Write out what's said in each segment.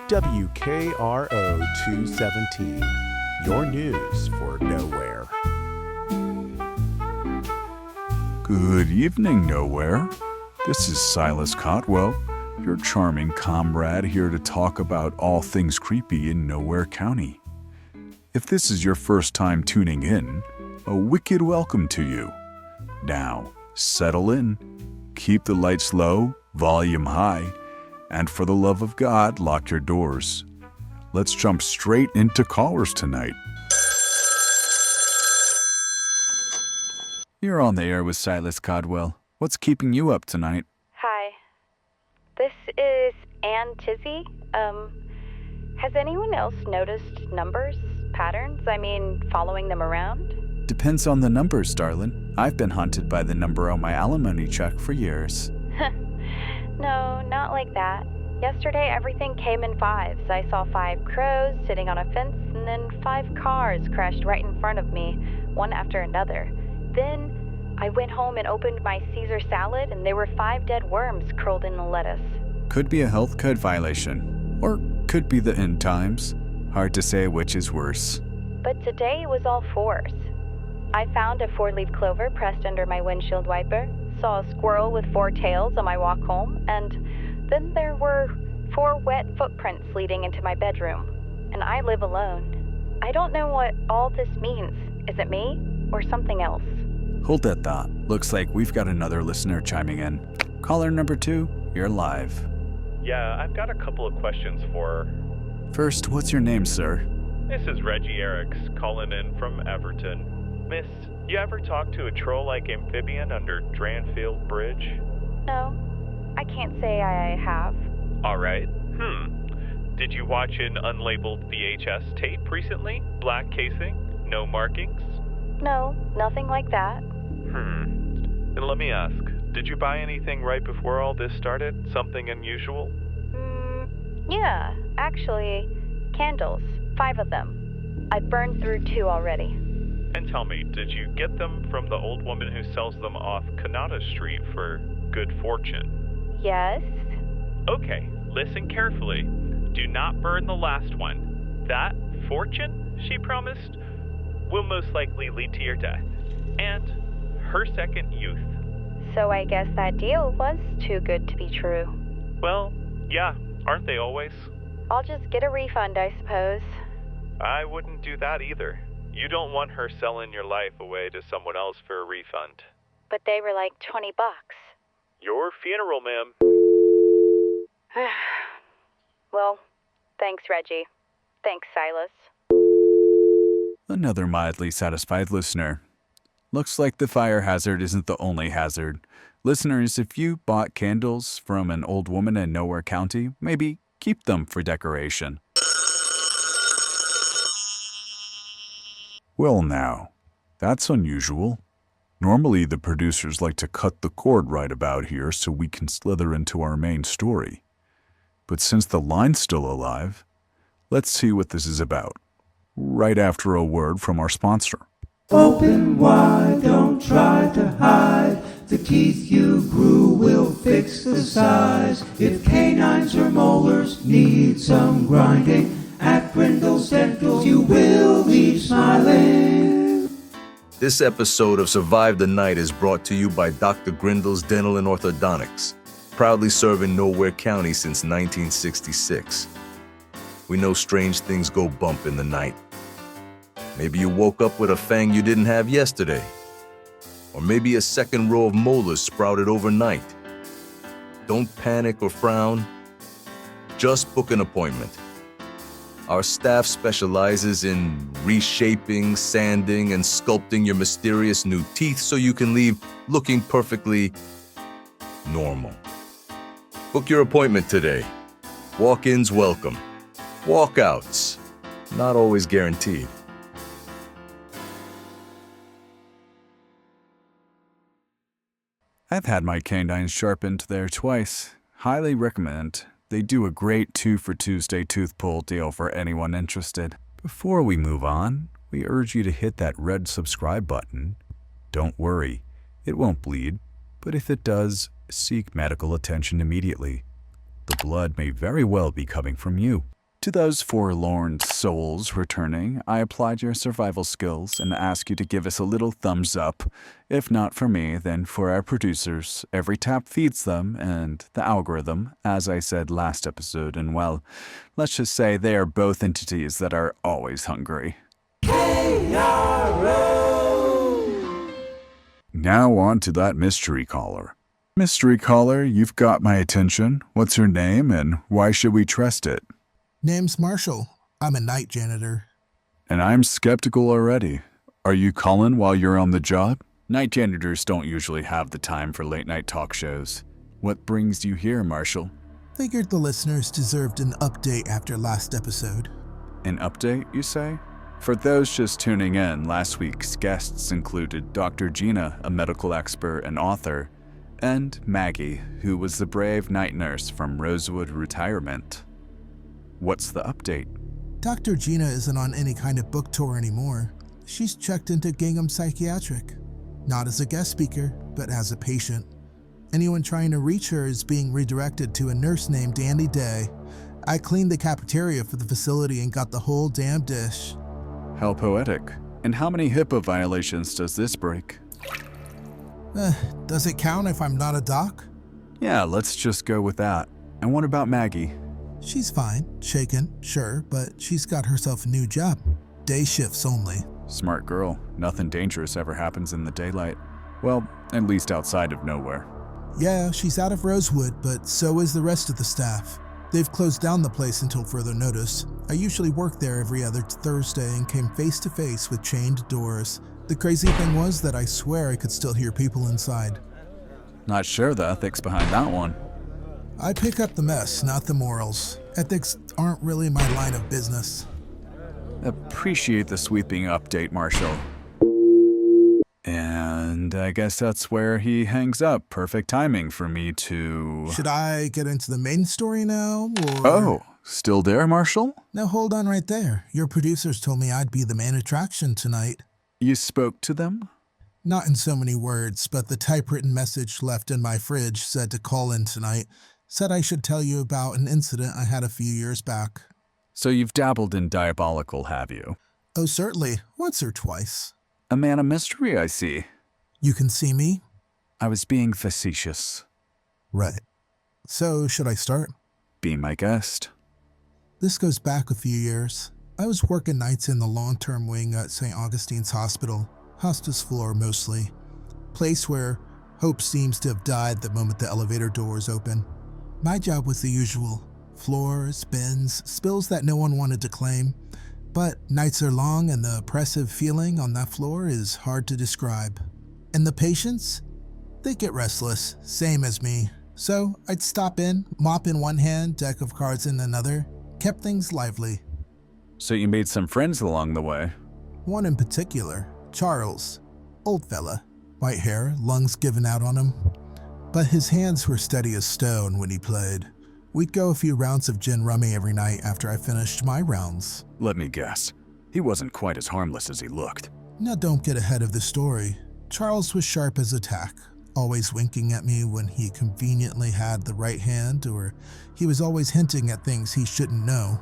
WKRO 217, your news for nowhere. Good evening, Nowhere. This is Silas Caudwell, your charming comrade here to talk about all things creepy in Nowhere County. If this is your first time tuning in, a wicked welcome to you. Now, settle in, keep the lights low, volume high, and for the love of God, lock your doors. Let's jump straight into callers tonight. You're on the air with Silas Caudwell. What's keeping you up tonight? Hi. This is Ann Tizzy. Has anyone else noticed numbers, patterns? Following them around? Depends on the numbers, darling. I've been haunted by the number on my alimony check for years. No, not like that. Yesterday, everything came in fives. I saw 5 crows sitting on a fence, and then 5 cars crashed right in front of me, one after another. Then I went home and opened my Caesar salad, and there were 5 dead worms curled in the lettuce. Could be a health code violation, or could be the end times. Hard to say which is worse. But today it was all 4s. I found a 4-leaf clover pressed under my windshield wiper, saw a squirrel with 4 tails on my walk home, and then there were 4 wet footprints leading into my bedroom. And I live alone. I don't know what all this means. Is it me or something else? Hold that thought. Looks like we've got another listener chiming in. Caller number 2, you're live. Yeah, I've got a couple of questions for her. First, what's your name, sir? This is Reggie Eriks, calling in from Everton. Miss, you ever talk to a troll-like amphibian under Dranfield Bridge? No, I can't say I have. Alright. Did you watch an unlabeled VHS tape recently? Black casing? No markings? No, nothing like that. Then let me ask, did you buy anything right before all this started? Something unusual? Yeah, actually, candles. 5 of them. I've burned through 2 already. And tell me, did you get them from the old woman who sells them off Canino Street for good fortune? Yes? Okay, listen carefully. Do not burn the last one. That fortune, she promised, will most likely lead to your death. And her second youth. So I guess that deal was too good to be true. Well, yeah, aren't they always? I'll just get a refund, I suppose. I wouldn't do that either. You don't want her selling your life away to someone else for a refund. But they were like $20. Your funeral, ma'am. Well, thanks, Reggie. Thanks, Silas. Another mildly satisfied listener. Looks like the fire hazard isn't the only hazard. Listeners, if you bought candles from an old woman in Nowhere County, maybe keep them for decoration. Well now, that's unusual. Normally the producers like to cut the cord right about here so we can slither into our main story. But since the line's still alive, let's see what this is about. Right after a word from our sponsor. Open wide, don't try to hide. The teeth you grew will fix the size. If canines or molars need some grinding, at Grindle's Dental you will leave smiling. This episode of Survive the Night is brought to you by Dr. Grindle's Dental and Orthodontics, proudly serving Nowhere County since 1966. We know strange things go bump in the night. Maybe you woke up with a fang you didn't have yesterday. Or maybe a second row of molars sprouted overnight. Don't panic or frown. Just book an appointment. Our staff specializes in reshaping, sanding, and sculpting your mysterious new teeth so you can leave looking perfectly normal. Book your appointment today. Walk-ins welcome. Walkouts, not always guaranteed. I've had my canines sharpened there twice. Highly recommend. They do a great 2 for Tuesday tooth pull deal for anyone interested. Before we move on, we urge you to hit that red subscribe button. Don't worry, it won't bleed, but if it does, seek medical attention immediately. The blood may very well be coming from you. To those forlorn souls returning, I applied your survival skills and ask you to give us a little thumbs up. If not for me, then for our producers. Every tap feeds them, and the algorithm, as I said last episode, and well, let's just say they are both entities that are always hungry. Now on to that mystery caller. Mystery caller, you've got my attention. What's her name, and why should we trust it? Name's Marshall. I'm a night janitor. And I'm skeptical already. Are you calling while you're on the job? Night janitors don't usually have the time for late-night talk shows. What brings you here, Marshall? Figured the listeners deserved an update after last episode. An update, you say? For those just tuning in, last week's guests included Dr. Gina, a medical expert and author, and Maggie, who was the brave night nurse from Rosewood Retirement. What's the update? Dr. Gina isn't on any kind of book tour anymore. She's checked into Gingham Psychiatric. Not as a guest speaker, but as a patient. Anyone trying to reach her is being redirected to a nurse named Andy Day. I cleaned the cafeteria for the facility and got the whole damn dish. How poetic. And how many HIPAA violations does this break? Does it count if I'm not a doc? Yeah, let's just go with that. And what about Maggie? She's fine, shaken, sure, but she's got herself a new job. Day shifts only. Smart girl. Nothing dangerous ever happens in the daylight. Well, at least outside of nowhere. Yeah, she's out of Rosewood, but so is the rest of the staff. They've closed down the place until further notice. I usually work there every other Thursday and came face to face with chained doors. The crazy thing was that I swear I could still hear people inside. Not sure the ethics behind that one. I pick up the mess, not the morals. Ethics aren't really my line of business. Appreciate the sweeping update, Marshall. And I guess that's where he hangs up. Perfect timing for me to... Should I get into the main story now, or... Oh, still there, Marshall? Now hold on right there. Your producers told me I'd be the main attraction tonight. You spoke to them? Not in so many words, but the typewritten message left in my fridge said to call in tonight. Said I should tell you about an incident I had a few years back. So you've dabbled in diabolical, have you? Oh, certainly. Once or twice. A man of mystery, I see. You can see me? I was being facetious. Right. So, should I start? Be my guest. This goes back a few years. I was working nights in the long-term wing at St. Augustine's Hospital, hospice floor mostly. Place where hope seems to have died the moment the elevator doors open. My job was the usual. Floors, bins, spills that no one wanted to claim. But nights are long and the oppressive feeling on that floor is hard to describe. And the patients? They get restless, same as me. So I'd stop in, mop in one hand, deck of cards in another. Kept things lively. So you made some friends along the way? One in particular, Charles. Old fella. White hair, lungs given out on him. But his hands were steady as stone when he played. We'd go a few rounds of gin rummy every night after I finished my rounds. Let me guess. He wasn't quite as harmless as he looked. Now don't get ahead of the story. Charles was sharp as a tack, always winking at me when he conveniently had the right hand, or he was always hinting at things he shouldn't know.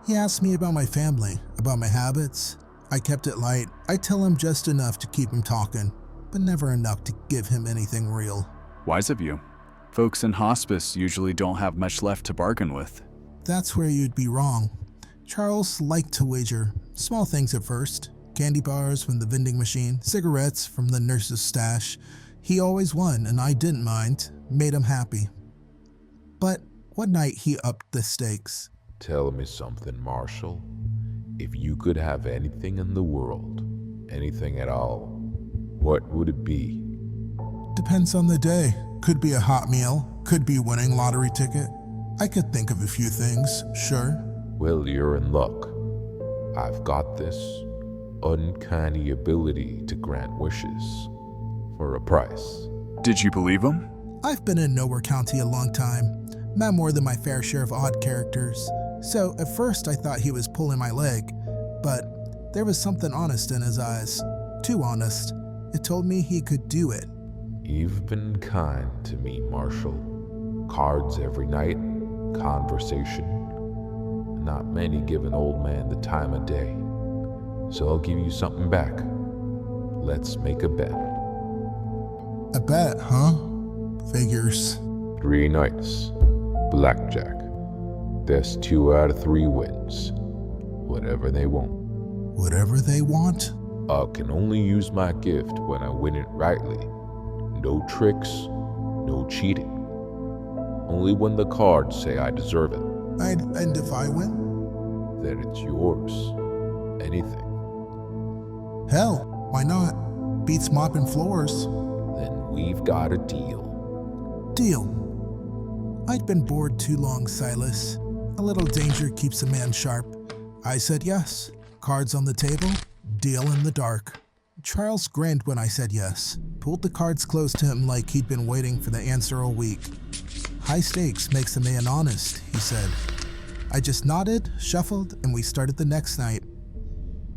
He asked me about my family, about my habits. I kept it light. I tell him just enough to keep him talking, but never enough to give him anything real. Wise of you. Folks in hospice usually don't have much left to bargain with. That's where you'd be wrong. Charles liked to wager. Small things at first. Candy bars from the vending machine, cigarettes from the nurse's stash. He always won, and I didn't mind. Made him happy. But one night he upped the stakes. Tell me something, Marshall. If you could have anything in the world, anything at all, what would it be? Depends on the day. Could be a hot meal, could be a winning lottery ticket. I could think of a few things, sure. Well, you're in luck. I've got this uncanny ability to grant wishes for a price. Did you believe him? I've been in Nowhere County a long time. Met more than my fair share of odd characters. So at first I thought he was pulling my leg, but there was something honest in his eyes. Too honest. It told me he could do it. You've been kind to me, Marshall. Cards every night, conversation. Not many give an old man the time of day. So I'll give you something back. Let's make a bet. A bet, huh? Figures. 3 nights. Blackjack. There's 2 out of 3 wins. Whatever they want. Whatever they want? I can only use my gift when I win it rightly. No tricks, no cheating. Only when the cards say I deserve it. And if I win? Then it's yours. Anything. Hell, why not? Beats mopping floors. Then we've got a deal. Deal. I'd been bored too long, Silas. A little danger keeps a man sharp. I said yes. Cards on the table, deal in the dark. Charles grinned when I said yes, pulled the cards close to him like he'd been waiting for the answer all week. High stakes makes a man honest, he said. I just nodded, shuffled, and we started the next night.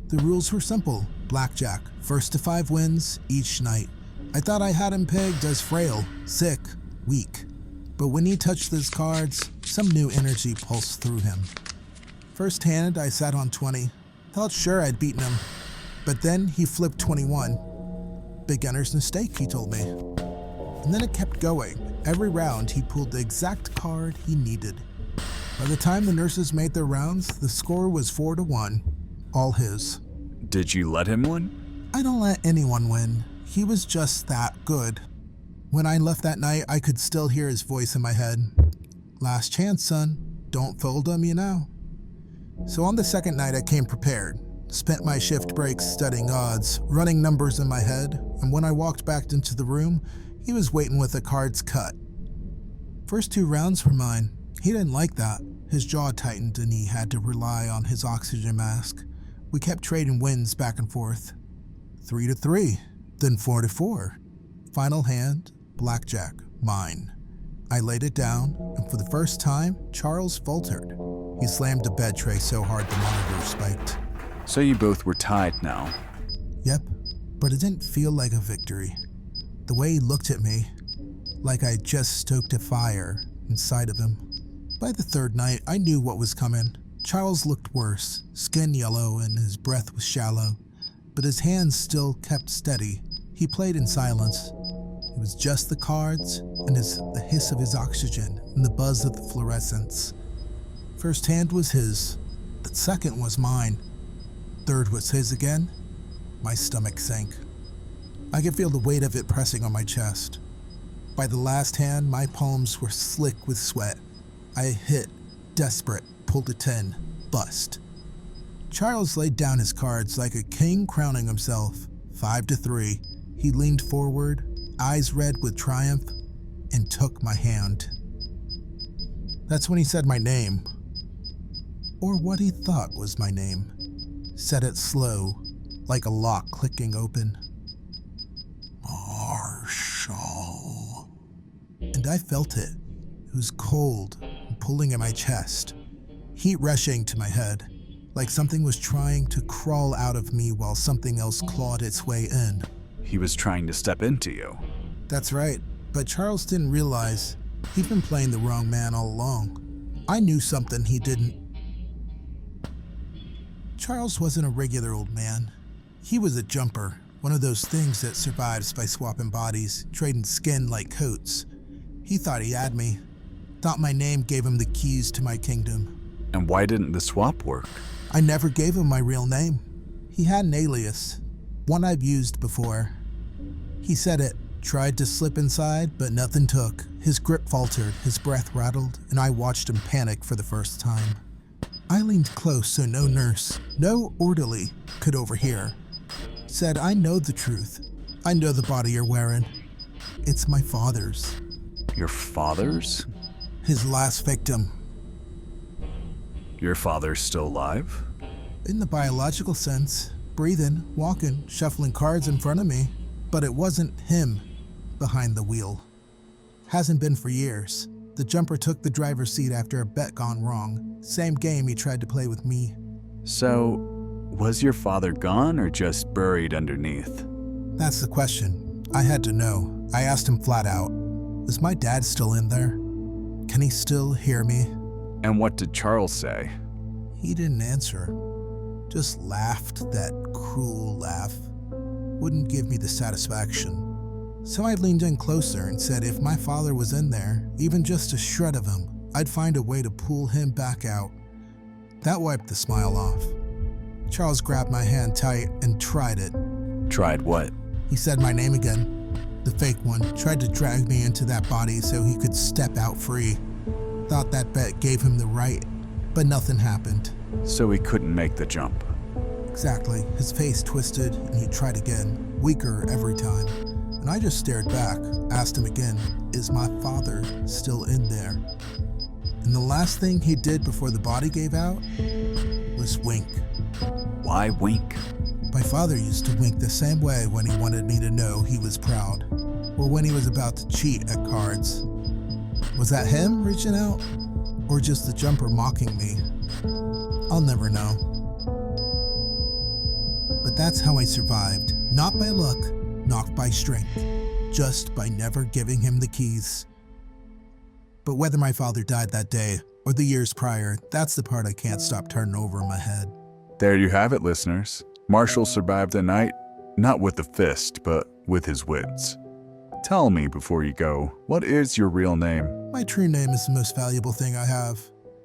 The rules were simple. Blackjack, 1st to 5 wins each night. I thought I had him pegged as frail, sick, weak. But when he touched those cards, some new energy pulsed through him. First hand, I sat on 20. Felt sure I'd beaten him. But then he flipped 21. Beginner's mistake, he told me. And then it kept going. Every round, he pulled the exact card he needed. By the time the nurses made their rounds, the score was 4-1. All his. Did you let him win? I don't let anyone win. He was just that good. When I left that night, I could still hear his voice in my head. Last chance, son. Don't fold him, you know. So on the second night, I came prepared. Spent my shift breaks studying odds, running numbers in my head, and when I walked back into the room, he was waiting with the cards cut. First 2 rounds were mine. He didn't like that. His jaw tightened and he had to rely on his oxygen mask. We kept trading wins back and forth. 3-3, then 4-4. Final hand, blackjack, mine. I laid it down, and for the first time, Charles faltered. He slammed a bed tray so hard the monitor spiked. So you both were tied now. Yep, but it didn't feel like a victory. The way he looked at me, like I just stoked a fire inside of him. By the 3rd night, I knew what was coming. Charles looked worse, skin yellow and his breath was shallow, but his hands still kept steady. He played in silence. It was just the cards and the hiss of his oxygen and the buzz of the fluorescence. First hand was his. The second was mine. Third was his again. My stomach sank. I could feel the weight of it pressing on my chest. By the last hand, my palms were slick with sweat. I hit, desperate, pulled a 10, bust. Charles laid down his cards like a king crowning himself. 5-3. He leaned forward, eyes red with triumph, and took my hand. That's when he said my name. Or what he thought was my name. Said it slow, like a lock clicking open. Marshall. And I felt it. It was cold and pulling at my chest. Heat rushing to my head, like something was trying to crawl out of me while something else clawed its way in. He was trying to step into you. That's right, but Charles didn't realize he'd been playing the wrong man all along. I knew something he didn't. Charles wasn't a regular old man. He was a jumper, one of those things that survives by swapping bodies, trading skin like coats. He thought he had me. Thought my name gave him the keys to my kingdom. And why didn't the swap work? I never gave him my real name. He had an alias, one I've used before. He said it, tried to slip inside, but nothing took. His grip faltered, his breath rattled, and I watched him panic for the first time. I leaned close so no nurse, no orderly could overhear. Said, I know the truth. I know the body you're wearing. It's my father's. Your father's? His last victim. Your father's still alive? In the biological sense, breathing, walking, shuffling cards in front of me, but it wasn't him behind the wheel. Hasn't been for years. The jumper took the driver's seat after a bet gone wrong. Same game he tried to play with me. So, was your father gone or just buried underneath? That's the question. I had to know. I asked him flat out. Is my dad still in there? Can he still hear me? And what did Charles say? He didn't answer. Just laughed that cruel laugh. Wouldn't give me the satisfaction. So I leaned in closer and said if my father was in there, even just a shred of him, I'd find a way to pull him back out. That wiped the smile off. Charles grabbed my hand tight and tried it. Tried what? He said my name again. The fake one tried to drag me into that body so he could step out free. Thought that bet gave him the right, but nothing happened. So he couldn't make the jump. Exactly. His face twisted and he tried again, weaker every time. And I just stared back, asked him again, is my father still in there? And the last thing he did before the body gave out was wink. Why wink? My father used to wink the same way when he wanted me to know he was proud, or when he was about to cheat at cards. Was that him reaching out, or just the jumper mocking me? I'll never know. But that's how I survived, not by luck, not by strength, just by never giving him the keys. But whether my father died that day or the years prior, that's the part I can't stop turning over in my head. There you have it, listeners. Marshall survived the night, not with a fist, but with his wits. Tell me before you go, what is your real name? My true name is the most valuable thing I have.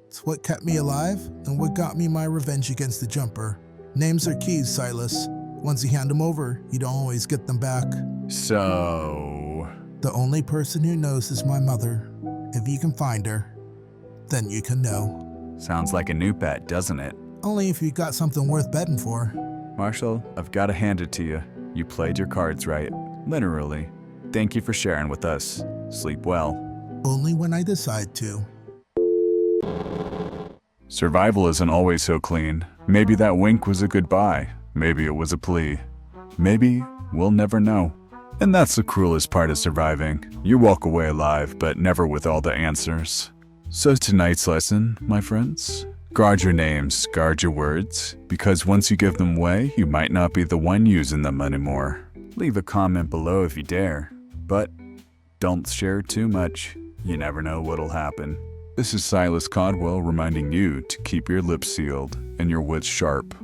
It's what kept me alive and what got me my revenge against the jumper. Names are keys, Silas. Once you hand them over, you don't always get them back. So... The only person who knows is my mother. If you can find her, then you can know. Sounds like a new bet, doesn't it? Only if you got something worth betting for. Marshall, I've got to hand it to you. You played your cards right. Literally. Thank you for sharing with us. Sleep well. Only when I decide to. Survival isn't always so clean. Maybe that wink was a goodbye. Maybe it was a plea. Maybe we'll never know. And that's the cruelest part of surviving. You walk away alive, but never with all the answers. So tonight's lesson, my friends, guard your names, guard your words, because once you give them away, you might not be the one using them anymore. Leave a comment below if you dare, but don't share too much. You never know what'll happen. This is Silas Caudwell reminding you to keep your lips sealed and your wits sharp.